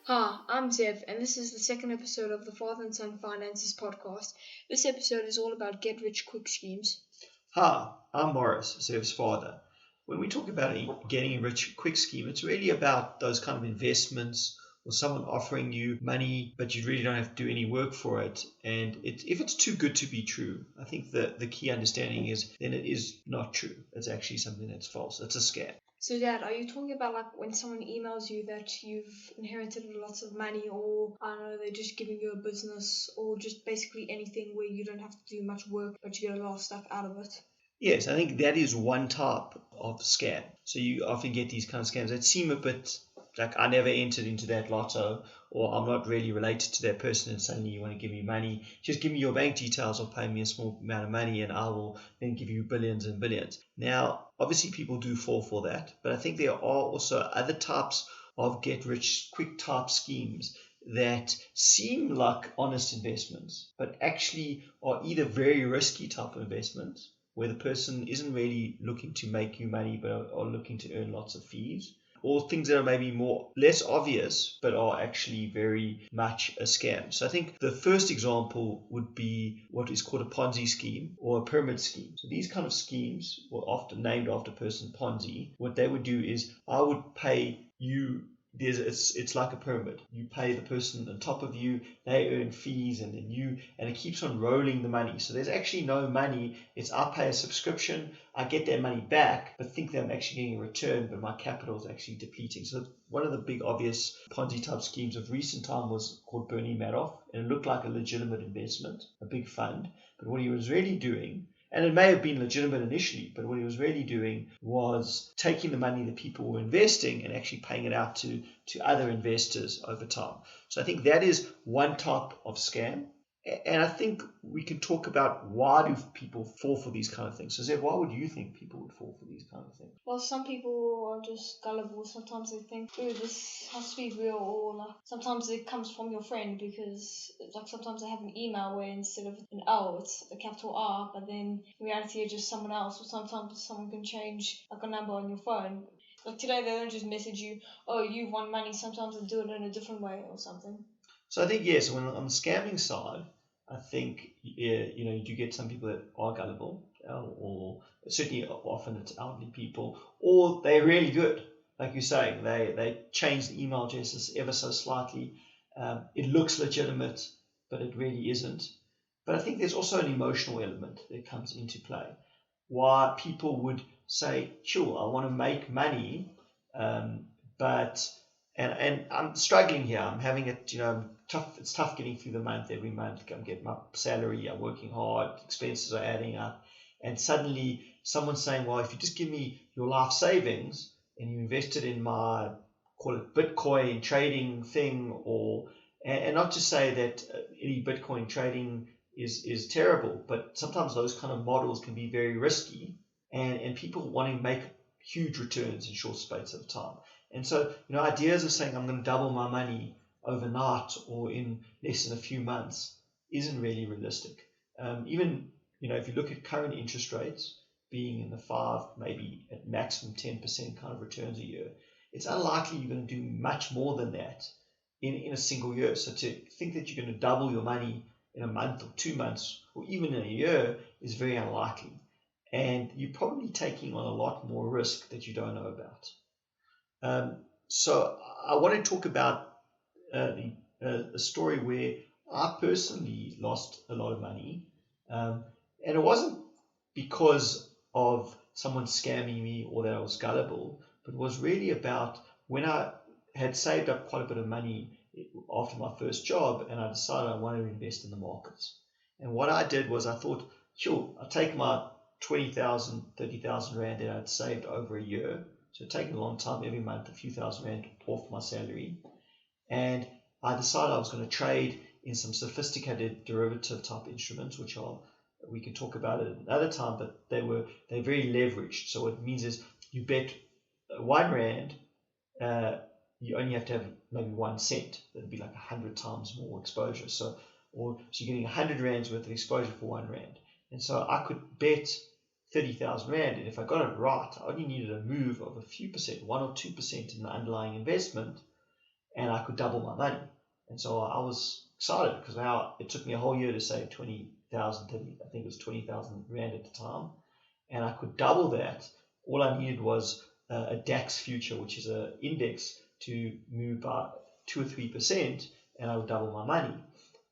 Hi, I'm Zev, and this is the second episode of the Father and Son Finances podcast. This episode is all about get rich quick schemes. Hi, I'm Morris, Zev's father. When we talk about a getting rich quick scheme, it's really about those kind of investments or someone offering you money, but you really don't have to do any work for it. And if it's too good to be true, I think the key understanding is then it is not true. It's actually something that's false. It's a scam. So, Dad, are you talking about like when someone emails you that you've inherited lots of money, or I don't know, they're just giving you a business, or just basically anything where you don't have to do much work, but you get a lot of stuff out of it? Yes, I think that is one type of scam. So you often get these kind of scams that seem a bit like I never entered into that lotto, or I'm not really related to that person, and suddenly you want to give me money. Just give me your bank details or pay me a small amount of money, and I will then give you billions and billions. Now, obviously, people do fall for that, but I think there are also other types of get rich quick type schemes that seem like honest investments, but actually are either very risky type of investments where the person isn't really looking to make you money but are looking to earn lots of fees, or things that are maybe more less obvious but are actually very much a scam. So I think the first example would be what is called a Ponzi scheme or a pyramid scheme. So these kind of schemes were often named after person Ponzi. What they would do is I would pay you. It's like a pyramid. You pay the person on top of you, they earn fees, and it keeps on rolling the money. So there's actually no money. It's I pay a subscription, I get that money back, but think that I'm actually getting a return, but my capital is actually depleting. So one of the big obvious Ponzi type schemes of recent time was called Bernie Madoff, and it looked like a legitimate investment, a big fund, but what he was really doing, and it may have been legitimate initially, but what he was really doing was taking the money that people were investing and actually paying it out to other investors over time. So I think that is one type of scam. And I think we can talk about why do people fall for these kind of things. So Zeb, why would you think people would fall for these kind of things? Well, some people are just gullible. Sometimes they think, "Oh, this has to be real," or like sometimes it comes from your friend because, like, sometimes they have an email where instead of an L, it's a capital R, but then in reality it's just someone else. Or sometimes someone can change like a number on your phone. Like today, they don't just message you, "Oh, you've won money." Sometimes they do it in a different way or something. So I think yes, when on the scamming side, I think you do get some people that are gullible, or certainly often it's elderly people, or they're really good. Like you're saying, they change the email addresses ever so slightly. It looks legitimate, but it really isn't. But I think there's also an emotional element that comes into play. Why people would say, "Sure, I want to make money, but." And I'm struggling here. I'm having it, tough. It's tough getting through the month every month. I'm getting my salary. I'm working hard. Expenses are adding up, and suddenly someone's saying, "Well, if you just give me your life savings and you invest it in my call it Bitcoin trading thing, or and not to say that any Bitcoin trading is terrible, but sometimes those kind of models can be very risky, and people want to make huge returns in short space of time." And so, ideas of saying I'm going to double my money overnight or in less than a few months isn't really realistic. Even, if you look at current interest rates being in the 5, maybe at maximum 10% kind of returns a year, it's unlikely you're going to do much more than that in a single year. So to think that you're going to double your money in a month or 2 months or even in a year is very unlikely. And you're probably taking on a lot more risk that you don't know about. So I want to talk about a story where I personally lost a lot of money, and it wasn't because of someone scamming me or that I was gullible, but it was really about when I had saved up quite a bit of money after my first job, and I decided I wanted to invest in the markets. And what I did was I thought, sure, I'll take my 20,000, 30,000 Rand that I'd saved over a year. So taking a long time, every month, a few thousand Rand off my salary. And I decided I was going to trade in some sophisticated derivative type instruments, which we can talk about it another time, but they're very leveraged. So what it means is you bet 1 Rand, you only have to have maybe 1 cent. That'd be like 100 times more exposure. So you're getting 100 Rands worth of exposure for 1 Rand. And so I could bet 30,000 Rand, and if I got it right, I only needed a move of a few percent, 1 or 2% in the underlying investment, and I could double my money. And so I was excited because now it took me a whole year to save 20,000, I think it was 20,000 Rand at the time, and I could double that. All I needed was a DAX future, which is an index, to move by 2 or 3%, and I would double my money.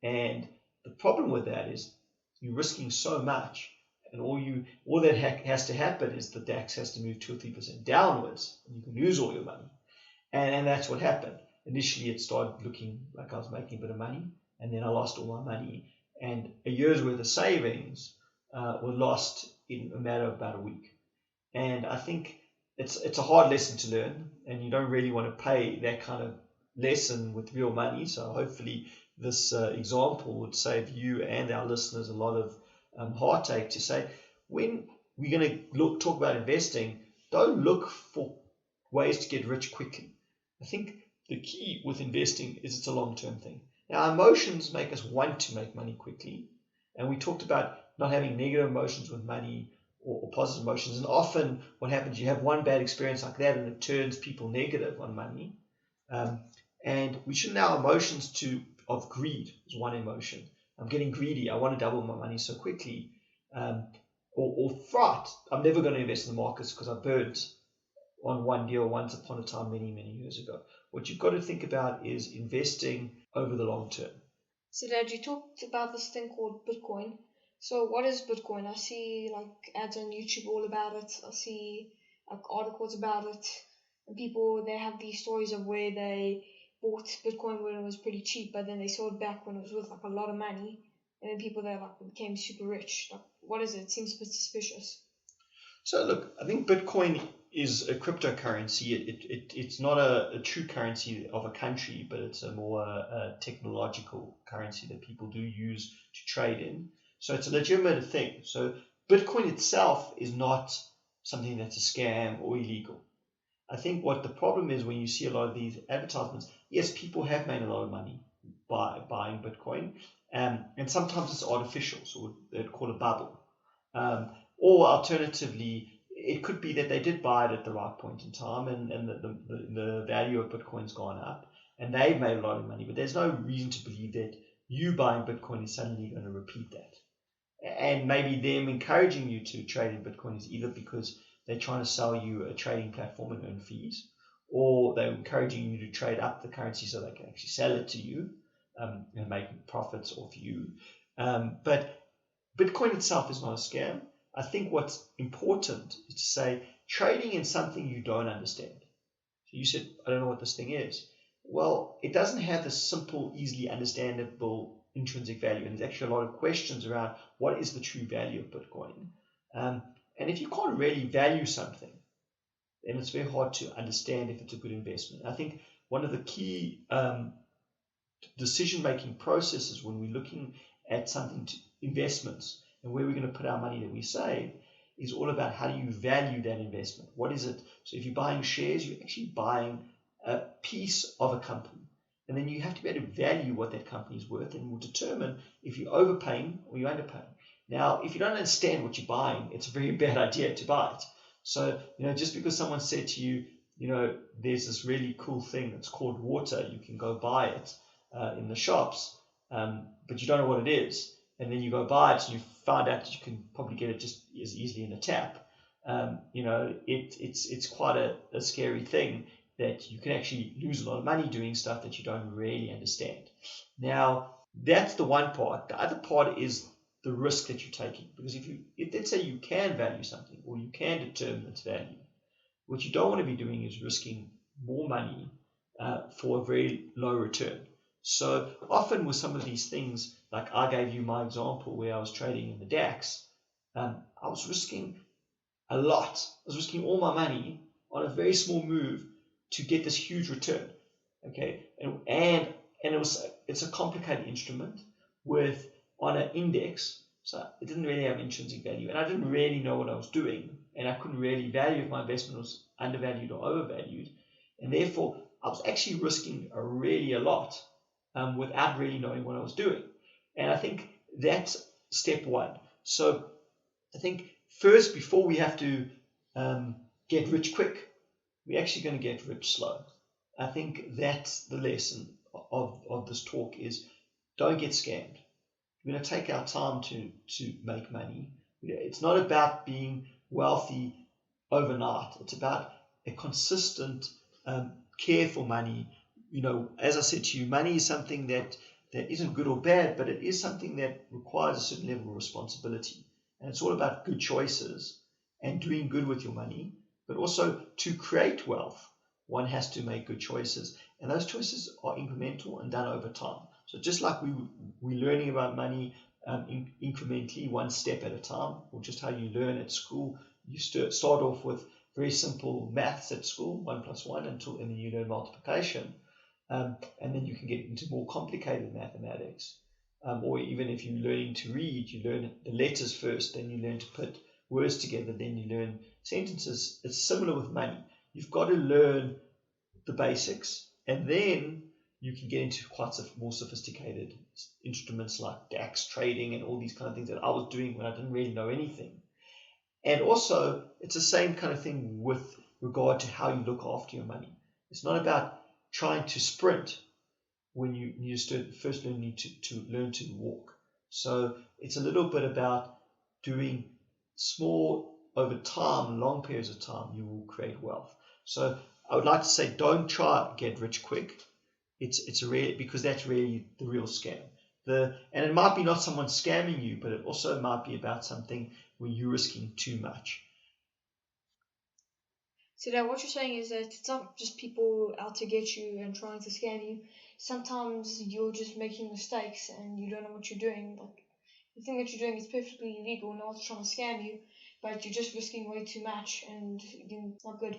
And the problem with that is you're risking so much, and all that has to happen is the DAX has to move 2 or 3% downwards, and you can lose all your money. And that's what happened. Initially, it started looking like I was making a bit of money, and then I lost all my money, and a year's worth of savings were lost in a matter of about a week. And I think it's a hard lesson to learn, and you don't really want to pay that kind of lesson with real money. So hopefully this example would save you and our listeners a lot of heartache, to say, when we're going to talk about investing, don't look for ways to get rich quickly. I think the key with investing is it's a long-term thing. Now, emotions make us want to make money quickly, and we talked about not having negative emotions with money or positive emotions, and often what happens, you have one bad experience like that and it turns people negative on money. And we shouldn't allow emotions of greed is one emotion. I'm getting greedy, I want to double my money so quickly, or fright, I'm never going to invest in the markets because I burned on one deal once upon a time many years ago. What you've got to think about is investing over the long term. So Dad, you talked about this thing called Bitcoin. So what is Bitcoin? I see like ads on YouTube all about it. I see like articles about it. And people, they have these stories of where they bought Bitcoin when it was pretty cheap, but then they sold back when it was worth like a lot of money. And then people that like became super rich. Like, what is it? It seems a bit suspicious. So look, I think Bitcoin is a cryptocurrency. It's not a true currency of a country, but it's a more technological currency that people do use to trade in. So it's a legitimate thing. So Bitcoin itself is not something that's a scam or illegal. I think what the problem is when you see a lot of these advertisements, yes, people have made a lot of money by buying Bitcoin, and sometimes it's artificial, so they'd call it a bubble. Or alternatively, it could be that they did buy it at the right point in time, and the value of Bitcoin's gone up, and they've made a lot of money. But there's no reason to believe that you buying Bitcoin is suddenly going to repeat that. And maybe them encouraging you to trade in Bitcoin is either because they're trying to sell you a trading platform and earn fees, or they're encouraging you to trade up the currency so they can actually sell it to you and make profits off you. But Bitcoin itself is not a scam. I think what's important is to say trading in something you don't understand. So you said, I don't know what this thing is. Well, it doesn't have this simple, easily understandable intrinsic value. And there's actually a lot of questions around what is the true value of Bitcoin. And if you can't really value something, then it's very hard to understand if it's a good investment. I think one of the key decision-making processes when we're looking at something, investments, and where we're going to put our money that we save, is all about how do you value that investment. What is it? So if you're buying shares, you're actually buying a piece of a company. And then you have to be able to value what that company is worth, and will determine if you're overpaying or you're underpaying. Now, if you don't understand what you're buying, it's a very bad idea to buy it. So, just because someone said to you, there's this really cool thing that's called water, you can go buy it in the shops, but you don't know what it is. And then you go buy it and you find out that you can probably get it just as easily in a tap. It's quite a scary thing that you can actually lose a lot of money doing stuff that you don't really understand. Now, that's the one part. The other part is the risk that you're taking. Because if let's say you can value something, or you can determine its value, what you don't want to be doing is risking more money for a very low return. So often with some of these things, like I gave you my example where I was trading in the DAX, I was risking a lot. I was risking all my money on a very small move to get this huge return. Okay, and it's a complicated instrument on an index, so it didn't really have intrinsic value, and I didn't really know what I was doing, and I couldn't really value if my investment was undervalued or overvalued, and therefore I was actually risking a lot without really knowing what I was doing. And I think that's step one. So I think first, before we have to get rich quick, we're actually going to get rich slow. I think that's the lesson of this talk is don't get scammed. We're going to take our time to make money. It's not about being wealthy overnight. It's about a consistent care for money. As I said to you, money is something that isn't good or bad, but it is something that requires a certain level of responsibility. And it's all about good choices and doing good with your money, but also to create wealth, one has to make good choices. And those choices are incremental and done over time. So just like we're learning about money incrementally, one step at a time, or just how you learn at school, you start off with very simple maths at school, 1 + 1, and then you learn multiplication. And then you can get into more complicated mathematics. Or even if you're learning to read, you learn the letters first, then you learn to put words together, then you learn sentences. It's similar with money. You've got to learn the basics, and then you can get into quite more sophisticated instruments like DAX trading and all these kind of things that I was doing when I didn't really know anything. And also, it's the same kind of thing with regard to how you look after your money. It's not about trying to sprint when you first learn to learn to walk. So it's a little bit about doing small over time, long periods of time, you will create wealth. So I would like to say, don't try to get rich quick. Because that's really the real scam. And it might be not someone scamming you, but it also might be about something where you're risking too much. So that what you're saying is that it's not just people out to get you and trying to scam you. Sometimes you're just making mistakes and you don't know what you're doing. Like the thing that you're doing is perfectly legal, no one's trying to scam you, but you're just risking way too much and it's not good.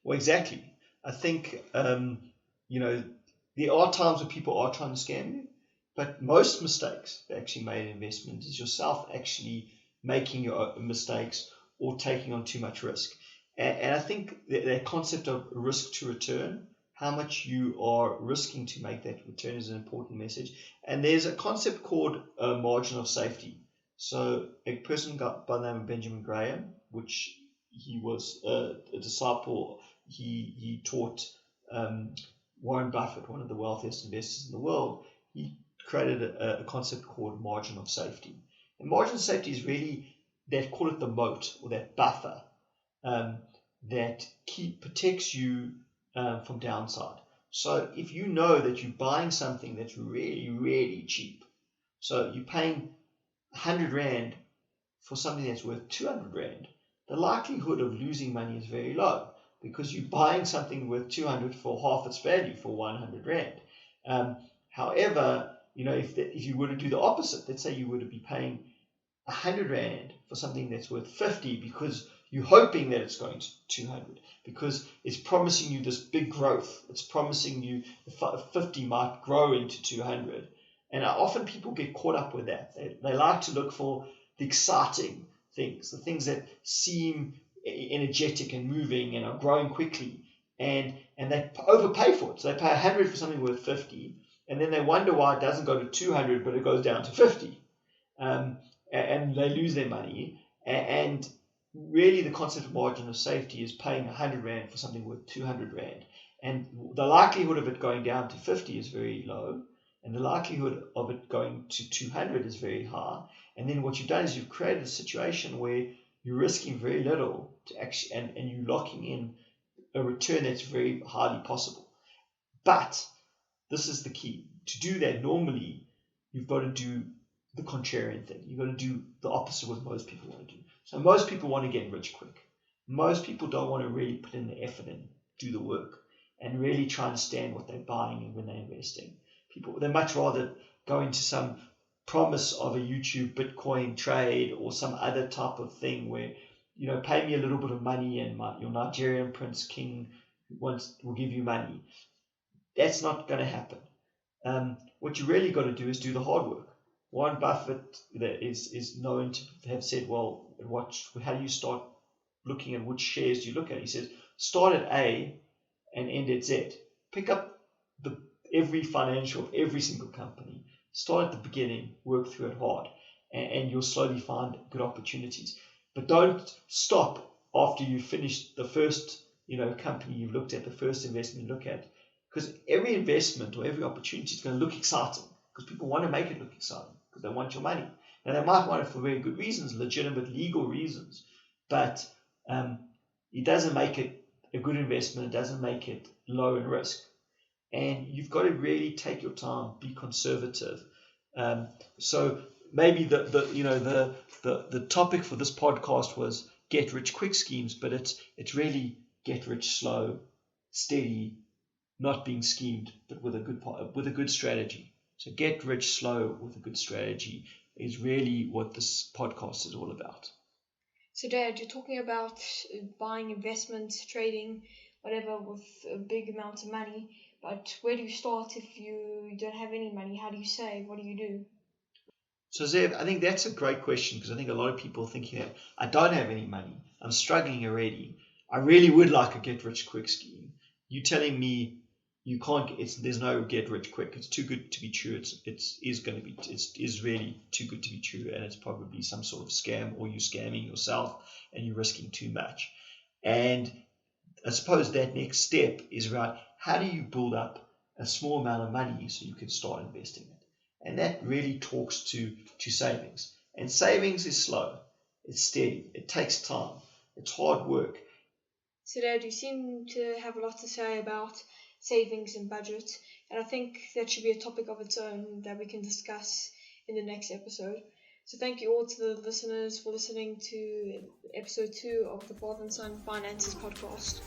Well, exactly. I think there are times where people are trying to scam you, but most mistakes that actually made an investment is yourself actually making your own mistakes or taking on too much risk. And I think the concept of risk to return, how much you are risking to make that return, is an important message. And there's a concept called a margin of safety. So a person by the name of Benjamin Graham, which he was a disciple, he taught Warren Buffett, one of the wealthiest investors in the world. He created a concept called margin of safety. And margin of safety is really, they call it the moat, or that buffer that protects you from downside. So if you know that you're buying something that's really, really cheap, so you're paying 100 Rand for something that's worth 200 Rand, the likelihood of losing money is very low, because you're buying something worth 200 for half its value for 100 Rand. However, if you were to do the opposite, let's say you were to be paying 100 Rand for something that's worth 50 because you're hoping that it's going to 200, because it's promising you this big growth. It's promising you 50 might grow into 200. And often people get caught up with that. They like to look for the exciting things, the things that seem energetic and moving and are growing quickly, and they overpay for it. So they pay 100 for something worth 50, and then they wonder why it doesn't go to 200 but it goes down to 50, and they lose their money. And really the concept of margin of safety is paying 100 Rand for something worth 200 Rand, and the likelihood of it going down to 50 is very low, and the likelihood of it going to 200 is very high. And then what you've done is you've created a situation where you're risking very little to actually, and you're locking in a return that's very highly possible. But this is the key. To do that, normally you've got to do the contrarian thing. You've got to do the opposite of what most people want to do. So most people want to get rich quick. Most people don't want to really put in the effort and do the work and really try and understand what they're buying and when they're investing. They much rather go into some promise of a YouTube Bitcoin trade or some other type of thing where, pay me a little bit of money and your Nigerian Prince King will give you money. That's not going to happen. What you really got to do is do the hard work. Warren Buffett is known to have said, well, how do you start looking at which shares do you look at? He says, start at A and end at Z. Pick up every financial of every single company. Start at the beginning, work through it hard, and you'll slowly find good opportunities. But don't stop after you've finished the first company you've looked at, the first investment you look at. Because every investment or every opportunity is going to look exciting because people want to make it look exciting because they want your money. Now, they might want it for very good reasons, legitimate legal reasons, but it doesn't make it a good investment. It doesn't make it low in risk. And you've got to really take your time, be conservative. So maybe the topic for this podcast was get rich quick schemes, but it's really get rich slow, steady, not being schemed, but with a good strategy. So get rich slow with a good strategy is really what this podcast is all about. So Dad, you're talking about buying investments, trading, whatever, with a big amount of money. But where do you start if you don't have any money? How do you save? What do you do? So Zev, I think that's a great question because I think a lot of people are thinking that I don't have any money. I'm struggling already. I really would like a get rich quick scheme. You telling me you can't? There's no get rich quick. It's too good to be true. It is really too good to be true, and it's probably some sort of scam, or you're scamming yourself and you're risking too much. And I suppose that next step is around how do you build up a small amount of money so you can start investing it. And that really talks to savings. And savings is slow. It's steady. It takes time. It's hard work. So Dad, you seem to have a lot to say about savings and budget. And I think that should be a topic of its own that we can discuss in the next episode. So thank you all to the listeners for listening to episode 2 of the Father and Son Finances podcast.